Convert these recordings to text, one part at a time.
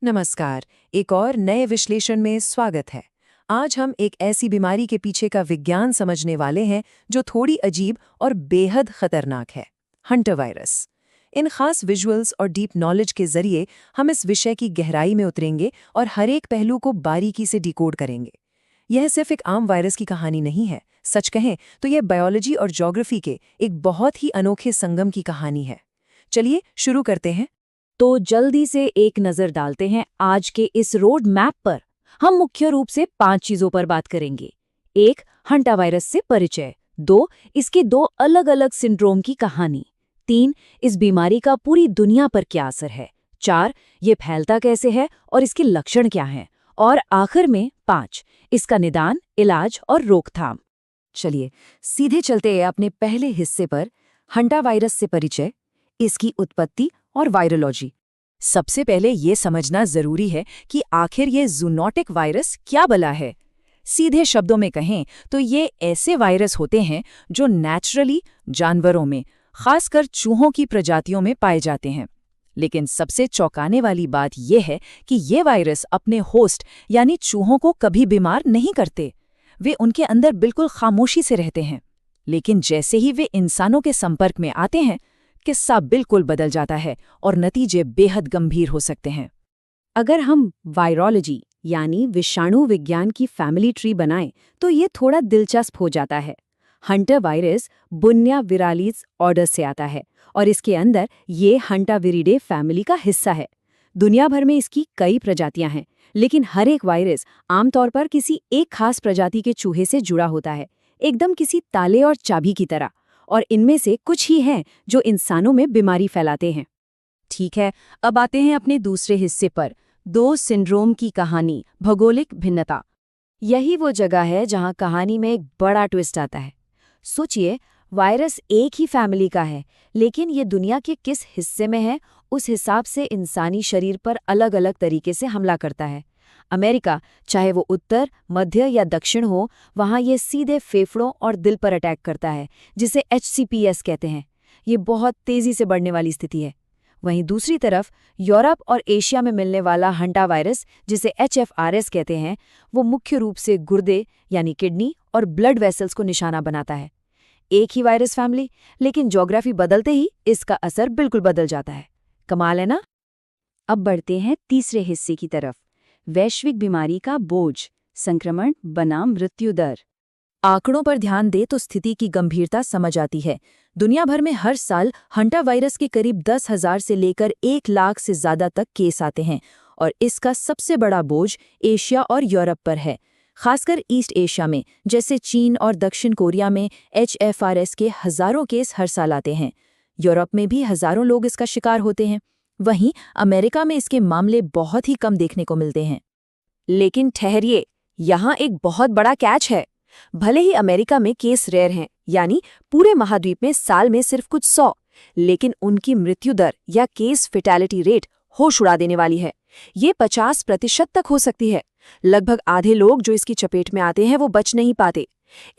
नमस्कार। एक और नए विश्लेषण में स्वागत है। आज हम एक ऐसी बीमारी के पीछे का विज्ञान समझने वाले हैं जो थोड़ी अजीब और बेहद खतरनाक है, हंटर वायरस। इन खास विजुअल्स और डीप नॉलेज के जरिए हम इस विषय की गहराई में उतरेंगे और हर एक पहलू को बारीकी से डिकोड करेंगे। यह सिर्फ एक आम वायरस की कहानी नहीं है, सच कहें तो यह बायोलॉजी और ज्योग्राफी के एक बहुत ही अनोखे संगम की कहानी है। चलिए शुरू करते हैं। तो जल्दी से एक नजर डालते हैं आज के इस रोड मैप पर। हम मुख्य रूप से 5 चीजों पर बात करेंगे। 1. हंटा वायरस से परिचय। 2. इसके 2 अलग-अलग सिंड्रोम की कहानी। 3. इस बीमारी का पूरी दुनिया पर क्या असर है। 4. ये फैलता कैसे है और इसके लक्षण क्या हैं। और आखिर में 5. इसका निदान, इलाज और रोकथाम। चलिए सीधे चलते हैं अपने पहले हिस्से पर, हंटा वायरस से परिचय, इसकी उत्पत्ति और वायरोलॉजी। सबसे पहले ये समझना जरूरी है कि आखिर ये जूनोटिक वायरस क्या बला है। सीधे शब्दों में कहें तो ये ऐसे वायरस होते हैं जो नेचुरली जानवरों में, खासकर चूहों की प्रजातियों में पाए जाते हैं। लेकिन सबसे चौंकाने वाली बात यह है कि ये वायरस अपने होस्ट यानी चूहों को कभी बीमार नहीं करते। वे उनके अंदर बिल्कुल खामोशी से रहते हैं। लेकिन जैसे ही वे इंसानों के संपर्क में आते हैं, किस्सा बिल्कुल बदल जाता है और नतीजे बेहद गंभीर हो सकते हैं। अगर हम वायरोलॉजी यानी विषाणु विज्ञान की फैमिली ट्री बनाएं तो ये थोड़ा दिलचस्प हो जाता है। हंटर वायरस बुन्या विरालिस ऑर्डर से आता है और इसके अंदर ये हंटाविरिडे फैमिली का हिस्सा है। दुनिया भर में इसकी कई प्रजातियां हैं, लेकिन हर एक वायरस आमतौर पर किसी एक खास प्रजाति के चूहे से जुड़ा होता है, एकदम किसी ताले और चाबी की तरह। और इनमें से कुछ ही हैं जो इंसानों में बीमारी फैलाते हैं। ठीक है, अब आते हैं अपने दूसरे हिस्से पर, 2 सिंड्रोम की कहानी, भौगोलिक भिन्नता। यही वो जगह है जहां कहानी में एक बड़ा ट्विस्ट आता है। सोचिए, वायरस एक ही फैमिली का है, लेकिन ये दुनिया के किस हिस्से में है उस हिसाब से इंसानी शरीर पर अलग-अलग तरीके से हमला करता है। अमेरिका, चाहे वो उत्तर, मध्य या दक्षिण हो, वहाँ ये सीधे फेफड़ों और दिल पर अटैक करता है, जिसे HCPS कहते हैं। ये बहुत तेज़ी से बढ़ने वाली स्थिति है। वहीं दूसरी तरफ यूरोप और एशिया में मिलने वाला हंटा वायरस, जिसे HFRS कहते हैं, वो मुख्य रूप से गुर्दे यानी किडनी और ब्लड वेसल्स को निशाना बनाता है। एक ही वायरस फैमिली, लेकिन ज्योग्राफी बदलते ही इसका असर बिल्कुल बदल जाता है। कमाल है ना? अब बढ़ते हैं तीसरे हिस्से की तरफ, वैश्विक बीमारी का बोझ, संक्रमण बनाम मृत्यु दर। आंकड़ों पर ध्यान दे तो स्थिति की गंभीरता समझ आती है। दुनिया भर में हर साल हंटा वायरस के करीब 10,000 से लेकर 1 लाख से ज्यादा तक केस आते हैं और इसका सबसे बड़ा बोझ एशिया और यूरोप पर है। खासकर ईस्ट एशिया में, जैसे चीन और दक्षिण कोरिया में HFRS के हजारों केस हर साल आते हैं। यूरोप में भी हजारों लोग इसका शिकार होते हैं। वहीं अमेरिका में इसके मामले बहुत ही कम देखने को मिलते हैं। लेकिन ठहरिए, यहाँ एक बहुत बड़ा कैच है। भले ही अमेरिका में केस रेयर हैं, यानी पूरे महाद्वीप में साल में सिर्फ कुछ 100, लेकिन उनकी मृत्यु दर या केस फेटैलिटी रेट होश उड़ा देने वाली है। ये 50% तक हो सकती है। लगभग आधे लोग जो इसकी चपेट में आते हैं वो बच नहीं पाते।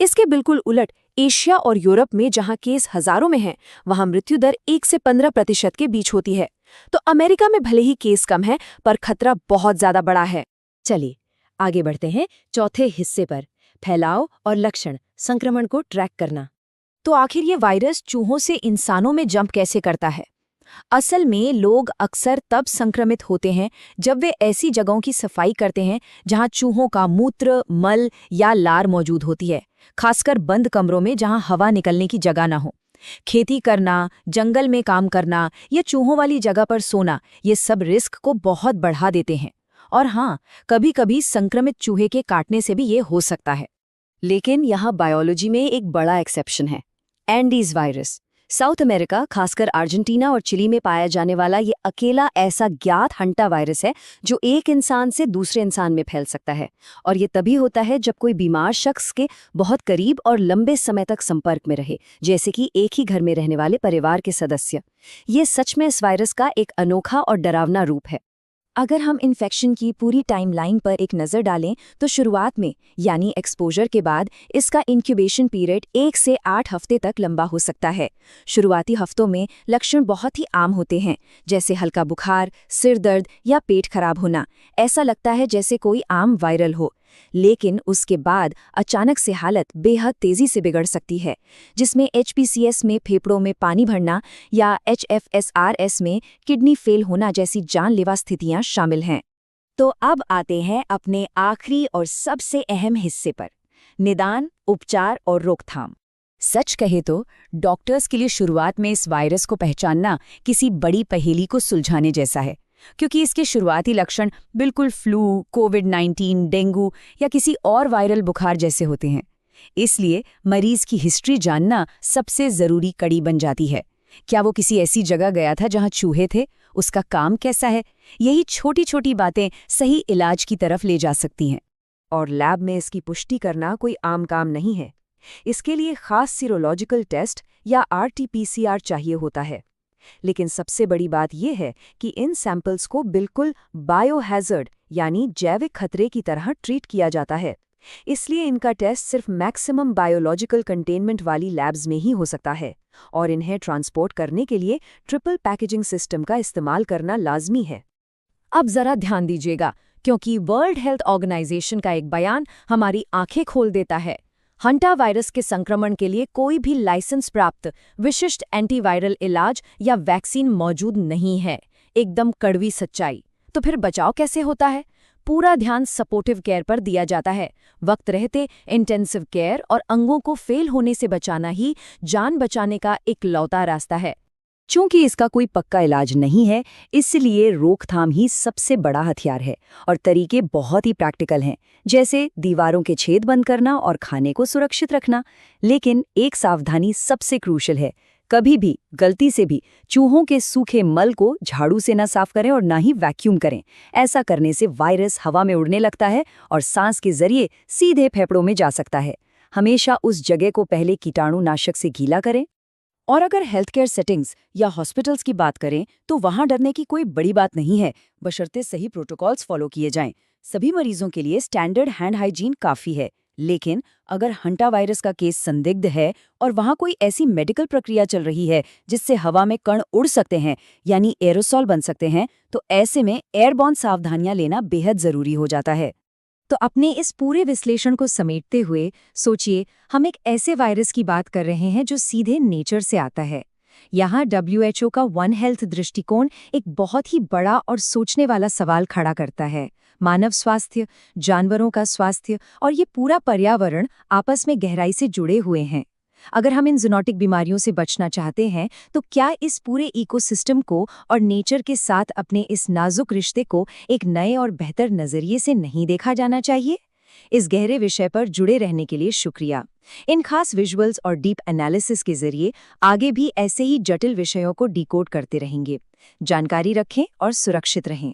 इसके बिल्कुल उलट एशिया और यूरोप में, जहां केस हजारों में हैं, वहां मृत्यु दर 1 से 15% के बीच होती है। तो अमेरिका में भले ही केस कम है, पर खतरा बहुत ज्यादा बड़ा है। चलिए आगे बढ़ते हैं चौथे हिस्से पर, फैलाव और लक्षण, संक्रमण को ट्रैक करना। तो आखिर ये वायरस चूहों से इंसानों में जंप कैसे करता है? असल में लोग अक्सर तब संक्रमित होते हैं जब वे ऐसी जगहों की सफाई करते हैं जहां चूहों का मूत्र, मल या लार मौजूद होती है, खासकर बंद कमरों में जहां हवा निकलने की जगह ना हो। खेती करना, जंगल में काम करना या चूहों वाली जगह पर सोना, ये सब रिस्क को बहुत बढ़ा देते हैं। और हाँ, कभी-कभी संक्रमित चूहे के काटने से भी ये हो सकता है। लेकिन यहाँ बायोलॉजी में एक बड़ा एक्सेप्शन है, एंडीज वायरस। साउथ अमेरिका, खासकर अर्जेंटीना और चिली में पाया जाने वाला ये अकेला ऐसा ज्ञात हंटा वायरस है जो एक इंसान से दूसरे इंसान में फैल सकता है। और ये तभी होता है जब कोई बीमार शख्स के बहुत करीब और लंबे समय तक संपर्क में रहे, जैसे कि एक ही घर में रहने वाले परिवार के सदस्य। ये सच में इस वायरस का एक अनोखा और डरावना रूप है। अगर हम इन्फेक्शन की पूरी टाइमलाइन पर एक नज़र डालें तो शुरुआत में यानी एक्सपोजर के बाद इसका इंक्यूबेशन पीरियड 1 से 8 हफ्ते तक लंबा हो सकता है। शुरुआती हफ्तों में लक्षण बहुत ही आम होते हैं, जैसे हल्का बुखार, सिर दर्द या पेट खराब होना। ऐसा लगता है जैसे कोई आम वायरल हो। लेकिन उसके बाद अचानक से हालत बेहद तेजी से बिगड़ सकती है, जिसमें HPCS में फेफड़ों में पानी भरना या HFSRS में किडनी फेल होना जैसी जानलेवा स्थितियां शामिल हैं। तो अब आते हैं अपने आखिरी और सबसे अहम हिस्से पर, निदान, उपचार और रोकथाम। सच कहे तो डॉक्टर्स के लिए शुरुआत में इस वायरस को पहचानना किसी बड़ी पहेली को सुलझाने जैसा है, क्योंकि इसके शुरुआती लक्षण बिल्कुल फ्लू, कोविड-19, डेंगू या किसी और वायरल बुखार जैसे होते हैं। इसलिए मरीज की हिस्ट्री जानना सबसे जरूरी कड़ी बन जाती है। क्या वो किसी ऐसी जगह गया था जहां चूहे थे? उसका काम कैसा है? यही छोटी छोटी बातें सही इलाज की तरफ ले जा सकती हैं। और लैब में इसकी पुष्टि करना कोई आम काम नहीं है। इसके लिए खास सीरोलॉजिकल टेस्ट या RT-PCR चाहिए होता है। लेकिन सबसे बड़ी बात यह है कि इन सैंपल्स को बिल्कुल बायोहैज़र्ड यानी जैविक खतरे की तरह ट्रीट किया जाता है। इसलिए इनका टेस्ट सिर्फ मैक्सिमम बायोलॉजिकल कंटेनमेंट वाली लैब्स में ही हो सकता है, और इन्हें ट्रांसपोर्ट करने के लिए ट्रिपल पैकेजिंग सिस्टम का इस्तेमाल करना लाजमी है। अब जरा ध्यान दीजिएगा, क्योंकि वर्ल्ड हेल्थ ऑर्गेनाइजेशन का एक बयान हमारी आंखें खोल देता है। हंटा वायरस के संक्रमण के लिए कोई भी लाइसेंस प्राप्त विशिष्ट एंटीवायरल इलाज या वैक्सीन मौजूद नहीं है। एकदम कड़वी सच्चाई। तो फिर बचाव कैसे होता है? पूरा ध्यान सपोर्टिव केयर पर दिया जाता है। वक्त रहते इंटेंसिव केयर और अंगों को फेल होने से बचाना ही जान बचाने का इकलौता रास्ता है। चूंकि इसका कोई पक्का इलाज नहीं है, इसलिए रोकथाम ही सबसे बड़ा हथियार है और तरीके बहुत ही प्रैक्टिकल हैं, जैसे दीवारों के छेद बंद करना और खाने को सुरक्षित रखना। लेकिन एक सावधानी सबसे क्रूशल है, कभी भी गलती से भी चूहों के सूखे मल को झाड़ू से न साफ करें और ना ही वैक्यूम करें। ऐसा करने से वायरस हवा में उड़ने लगता है और सांस के जरिए सीधे फेफड़ों में जा सकता है। हमेशा उस जगह को पहले कीटाणुनाशक से गीला करें। और अगर हेल्थ केयर सेटिंग्स या हॉस्पिटल्स की बात करें तो वहां डरने की कोई बड़ी बात नहीं है, बशर्ते सही प्रोटोकॉल्स फॉलो किए जाएं। सभी मरीजों के लिए स्टैंडर्ड हैंड हाइजीन काफी है। लेकिन अगर हंटा वायरस का केस संदिग्ध है और वहां कोई ऐसी मेडिकल प्रक्रिया चल रही है जिससे हवा में कण उड़ सकते हैं यानी एरोसॉल बन सकते हैं, तो ऐसे में एयरबॉर्न सावधानियां लेना बेहद जरूरी हो जाता है। तो अपने इस पूरे विश्लेषण को समेटते हुए सोचिए, हम एक ऐसे वायरस की बात कर रहे हैं जो सीधे नेचर से आता है। यहाँ WHO का वन हेल्थ दृष्टिकोण एक बहुत ही बड़ा और सोचने वाला सवाल खड़ा करता है। मानव स्वास्थ्य, जानवरों का स्वास्थ्य और ये पूरा पर्यावरण आपस में गहराई से जुड़े हुए हैं। अगर हम इन ज़ूनोटिक बीमारियों से बचना चाहते हैं तो क्या इस पूरे इकोसिस्टम को और नेचर के साथ अपने इस नाजुक रिश्ते को एक नए और बेहतर नज़रिए से नहीं देखा जाना चाहिए? इस गहरे विषय पर जुड़े रहने के लिए शुक्रिया। इन खास विजुअल्स और डीप एनालिसिस के जरिए आगे भी ऐसे ही जटिल विषयों को डिकोड करते रहेंगे। जानकारी रखें और सुरक्षित रहें।